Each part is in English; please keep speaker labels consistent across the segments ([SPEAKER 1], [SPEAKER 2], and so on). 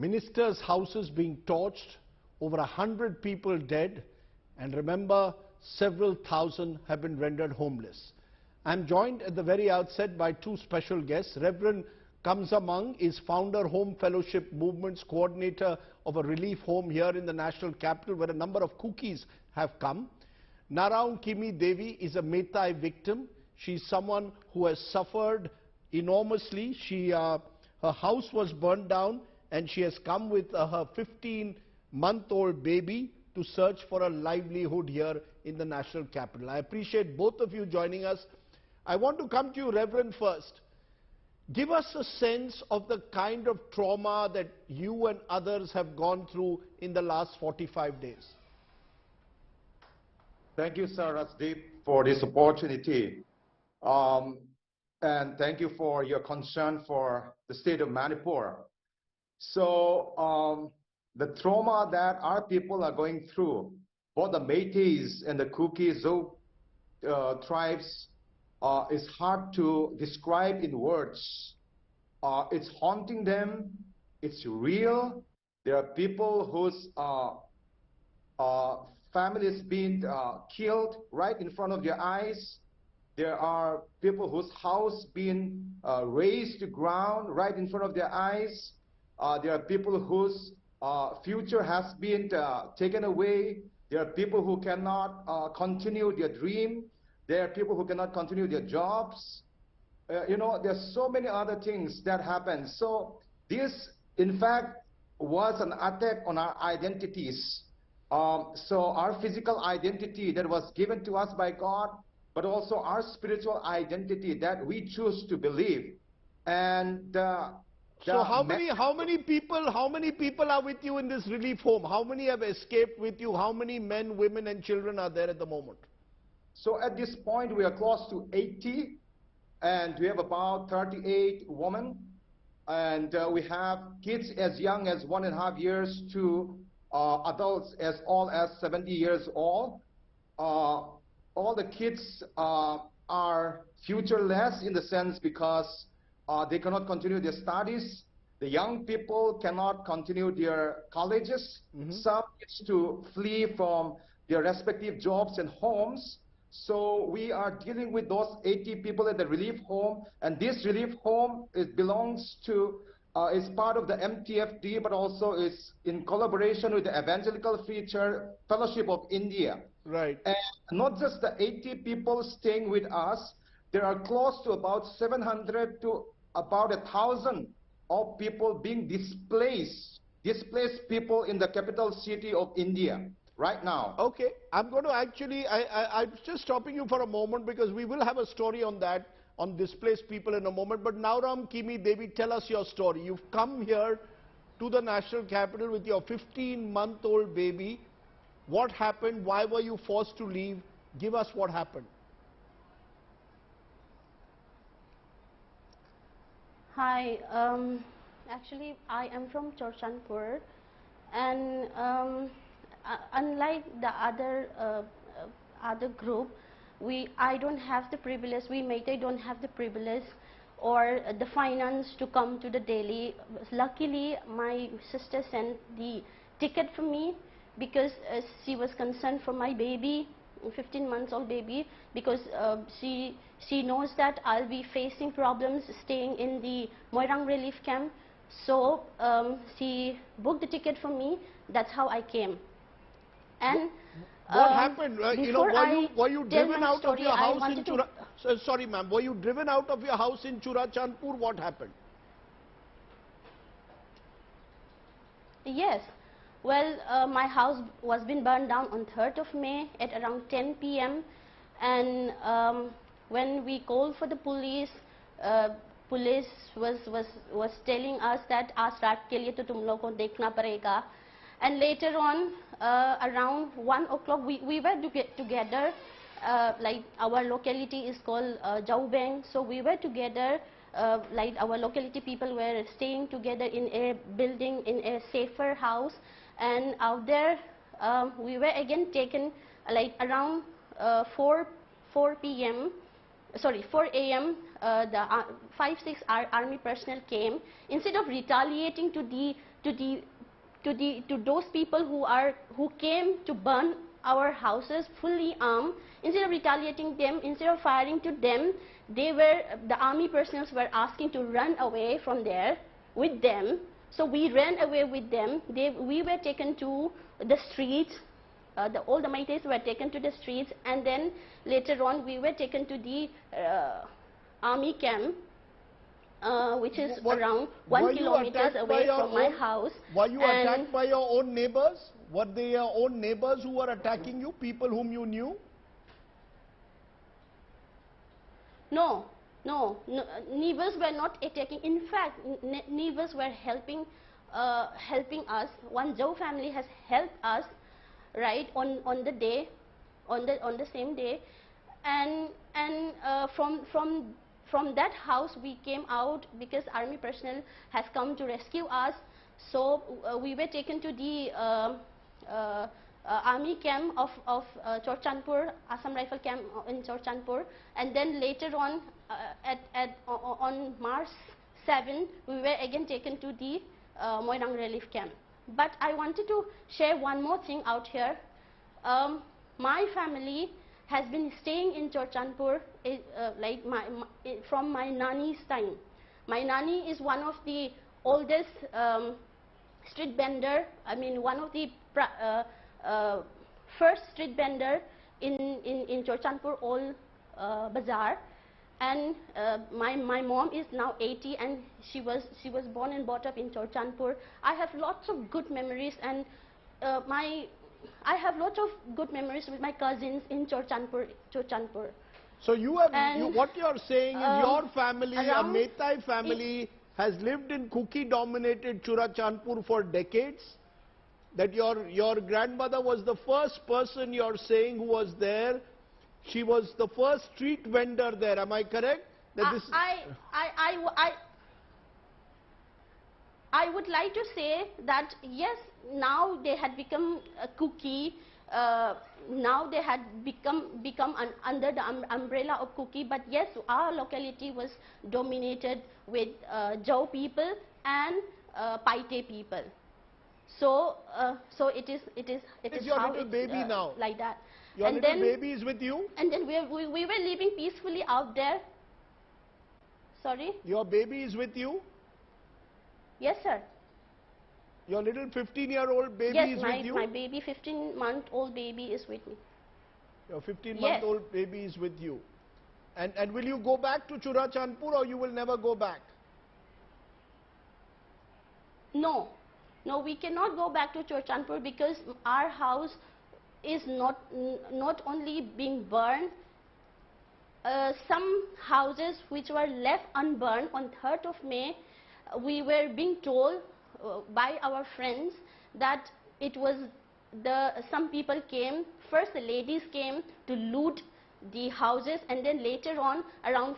[SPEAKER 1] ministers' houses being torched, over 100 people dead, and remember, several thousand have been rendered homeless. I'm joined at the very outset by two special guests. Reverend Kamsamang is founder, Home Fellowship Movement's coordinator of a relief home here in the national capital where a number of cookies have come. Naraun Kimi Devi is a Metai victim. She's someone who has suffered enormously. Her house was burned down and she has come with her 15-month-old baby to search for a livelihood here in the national capital. I appreciate both of you joining us. I want to come to you, Reverend, first. Give us a sense of the kind of trauma that you and others have gone through in the last 45 days.
[SPEAKER 2] Thank you, Sir Rasdeep, for this opportunity. And thank you for your concern for the state of Manipur. So the trauma that our people are going through, both the Métis and the Kuki tribes, is hard to describe in words. It's haunting them. It's real. There are people whose families being killed right in front of their eyes. There are people whose house being razed to ground right in front of their eyes. There are people whose future has been taken away. There are people who cannot continue their dream. There are people who cannot continue their jobs. You know, there's so many other things that happen. So this, in fact, was an attack on our identities. So our physical identity that was given to us by God, but also our spiritual identity that we choose to believe. And
[SPEAKER 1] so how many people are with you in this relief home? How many have escaped with you? How many men, women and children are there at the moment?
[SPEAKER 2] So at this point we are close to 80 and we have about 38 women, and we have kids as young as 1.5 years to adults as old as 70 years old. All the kids are futureless in the sense because they cannot continue their studies. The young people cannot continue their colleges. Some needs to flee from their respective jobs and homes. So we are dealing with those 80 people at the relief home, and this relief home belongs to is part of the MTFD, but also is in collaboration with the Evangelical Free Church Fellowship of India.
[SPEAKER 1] Right.
[SPEAKER 2] And not just the 80 people staying with us, there are close to about 700 to about 1,000 of people being displaced people in the capital city of India right now.
[SPEAKER 1] Okay, I'm going to actually, I'm just stopping you for a moment because we will have a story on that, on displaced people in a moment. But now, Ram Kimi Devi, tell us your story. You've come here to the national capital with your 15-month-old baby. What happened? Why were you forced to leave? Give us what happened.
[SPEAKER 3] Hi, actually I am from Chorchanpur, and unlike the other group, I don't have the privilege, we Meitei don't have the privilege or the finance to come to the Delhi. Luckily, my sister sent the ticket for me because she was concerned for my baby, 15-month-old baby, because she knows that I'll be facing problems staying in the Moirang relief camp. So she booked the ticket for me. That's how I came. And
[SPEAKER 1] what happened? You know, were you driven out of your house in sorry, ma'am. Were you driven out of your house in Churachandpur? What happened?
[SPEAKER 3] Yes. Well, my house was been burned down on 3rd of May at around 10 p.m. And when we called for the police, police was telling us that aaj raat ke liye to tum logo ko dekhna parega. And later on, around 1 o'clock, we were together, like our locality is called Jaubeng, so we were together, like our locality people were staying together in a building, in a safer house, and out there we were again taken like around 4 p.m. sorry, 4 a.m. The 5-6 army personnel came. Instead of retaliating to those people who came to burn our houses fully armed, instead of retaliating them, instead of firing to them, the army personnel were asking to run away from there with them. So we ran away with them. We were taken to the streets. All the Maitais were taken to the streets, and then later on we were taken to the army camp, which is around 1 kilometers away from my house.
[SPEAKER 1] Were you attacked by your own neighbors? Were they your own neighbors who were attacking you, people whom you knew?
[SPEAKER 3] No, neighbors were not attacking. In fact, neighbors were helping us. One Zhou family has helped us, right, on the same day, and from that house we came out because army personnel has come to rescue us. So we were taken to the army camp of Chorchanpur, Assam Rifle camp in Chorchanpur, and then later on on March 7 we were again taken to the Moirang relief camp. But I wanted to share one more thing out here. My family has been staying in Chorchanpur from my nanny's time. My nanny is one of the oldest street vendor, one of the first street vendor in Chorchanpur Old Bazaar, and my mom is now 80, and she was born and brought up in Chorchanpur. I have lots of good memories, and I have lots of good memories with my cousins in Chorchanpur.
[SPEAKER 1] So what you are saying is your family, a Meitei family, has lived in Kuki-dominated Churachandpur for decades? That your grandmother was the first person you are saying who was there? She was the first street vendor there, am I correct? That
[SPEAKER 3] I would like to say that yes, now they had become a Kuki, now they had become under the umbrella of Kuki, but yes, our locality was dominated with Zhou people and Paite people. So it is
[SPEAKER 1] your
[SPEAKER 3] how
[SPEAKER 1] little
[SPEAKER 3] it's
[SPEAKER 1] baby now?
[SPEAKER 3] Like that.
[SPEAKER 1] Your
[SPEAKER 3] and
[SPEAKER 1] little
[SPEAKER 3] then,
[SPEAKER 1] baby is with you?
[SPEAKER 3] And then we were living peacefully out there. Sorry?
[SPEAKER 1] Your baby is with you?
[SPEAKER 3] Yes, sir.
[SPEAKER 1] Your little 15-year-old baby is with you?
[SPEAKER 3] Yes, my baby, 15-month-old baby is with me.
[SPEAKER 1] Your 15-month-old baby is with you. And will you go back to Churachandpur, or you will never go back?
[SPEAKER 3] No, we cannot go back to Churachandpur because our house is not only being burned. Some houses which were left unburned on 3rd of May, we were being told by our friends that it was some people came, first the ladies came to loot the houses, and then later on around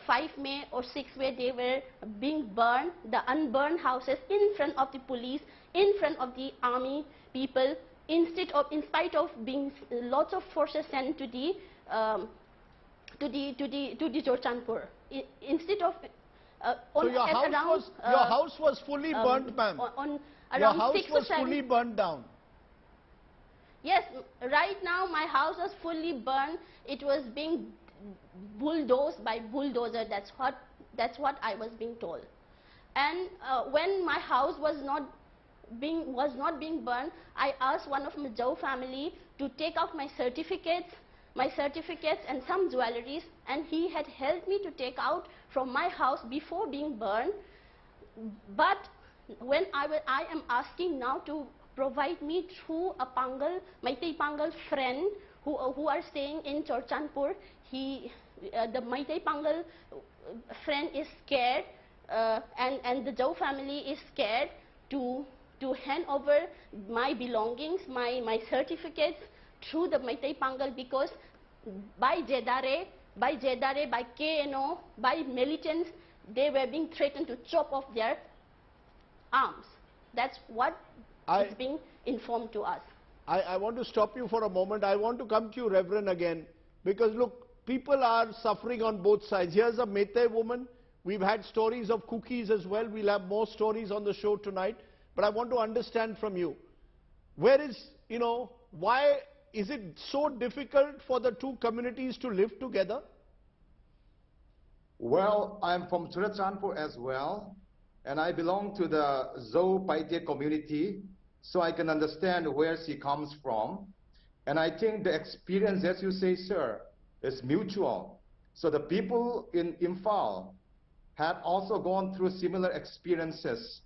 [SPEAKER 3] 5 May or 6 May they were being burned, the unburned houses in front of the police, in front of the army people, in spite of being lots of forces sent to the Chorchanpur. Instead of
[SPEAKER 1] so your house was fully burnt, ma'am. Your house was fully burnt down.
[SPEAKER 3] Yes, right now my house was fully burned. It was being bulldozed by bulldozer. That's what I was being told. And when my house was not being burned, I asked one of my Zhou family to take out my certificates and some jewelries, and he had helped me to take out from my house before being burned. But when I am asking now to provide me through a Meitei Pangal friend who are staying in Chorchanpur, the Meitei Pangal friend is scared, and the Zhou family is scared to hand over my belongings, my certificates through the Meitei Pangal, because by Jedare, by KNO, by militants, they were being threatened to chop off their arms. That's what is being informed to us.
[SPEAKER 1] I want to stop you for a moment. I want to come to you, Reverend, again, because look, people are suffering on both sides. Here's a Meitei woman. We've had stories of cookies as well. We'll have more stories on the show tonight. But I want to understand from you, where is, why is it so difficult for the two communities to live together?
[SPEAKER 2] Well, I'm from Churachandpur as well, and I belong to the Zhou Paite community, so I can understand where she comes from. And I think the experience, as you say, sir, is mutual. So the people in Imphal had also gone through similar experiences.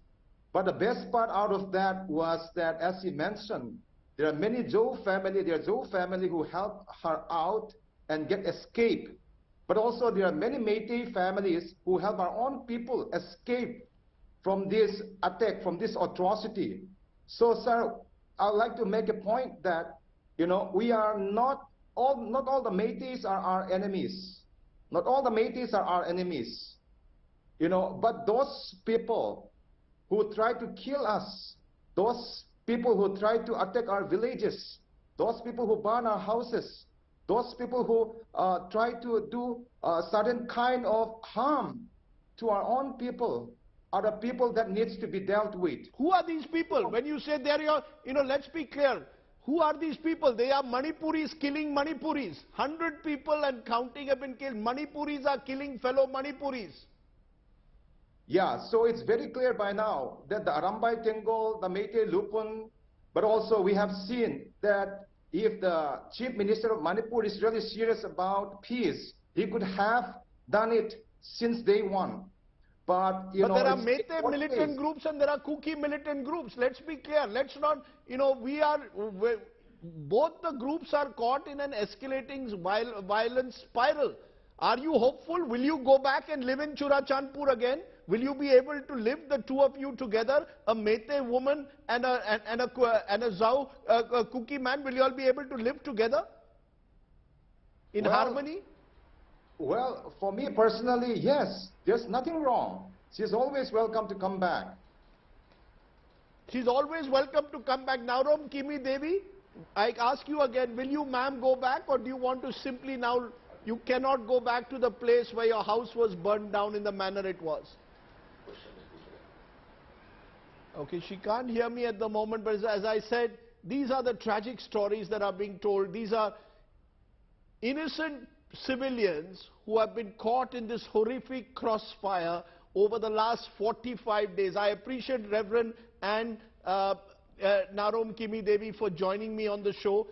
[SPEAKER 2] But the best part out of that was that, as he mentioned, there are many Zhou family who help her out and get escape. But also there are many Meitei families who help our own people escape from this attack, from this atrocity. So, sir, I'd like to make a point that, we are not all the Meiteis are our enemies. Not all the Meiteis are our enemies. But those people who try to kill us, those people who try to attack our villages, those people who burn our houses, those people who try to do a certain kind of harm to our own people are the people that needs to be dealt with.
[SPEAKER 1] Who are these people? When you say they're your, let's be clear. Who are these people? They are Manipuris killing Manipuris. 100 people and counting have been killed. Manipuris are killing fellow Manipuris.
[SPEAKER 2] Yeah, so it's very clear by now that the Arambai Tengol, the Meitei Lupun, but also we have seen that if the Chief Minister of Manipur is really serious about peace, he could have done it since day one. But
[SPEAKER 1] there are Meitei militant groups and there are Kuki militant groups. Let's be clear. Let's not, both the groups are caught in an escalating violence spiral. Are you hopeful? Will you go back and live in Churachandpur again? Will you be able to live, the two of you together, a Meitei woman and a Zhou Kuki man? Will you all be able to live together in harmony?
[SPEAKER 2] Well, for me personally, yes. There's nothing wrong. She's always welcome to come back.
[SPEAKER 1] She's always welcome to come back. Narom Kimi Devi, I ask you again, will you, ma'am, go back, or do you want to simply now, you cannot go back to the place where your house was burned down in the manner it was? Okay, she can't hear me at the moment, but as I said, these are the tragic stories that are being told. These are innocent civilians who have been caught in this horrific crossfire over the last 45 days. I appreciate Reverend and Narom Kimi Devi for joining me on the show.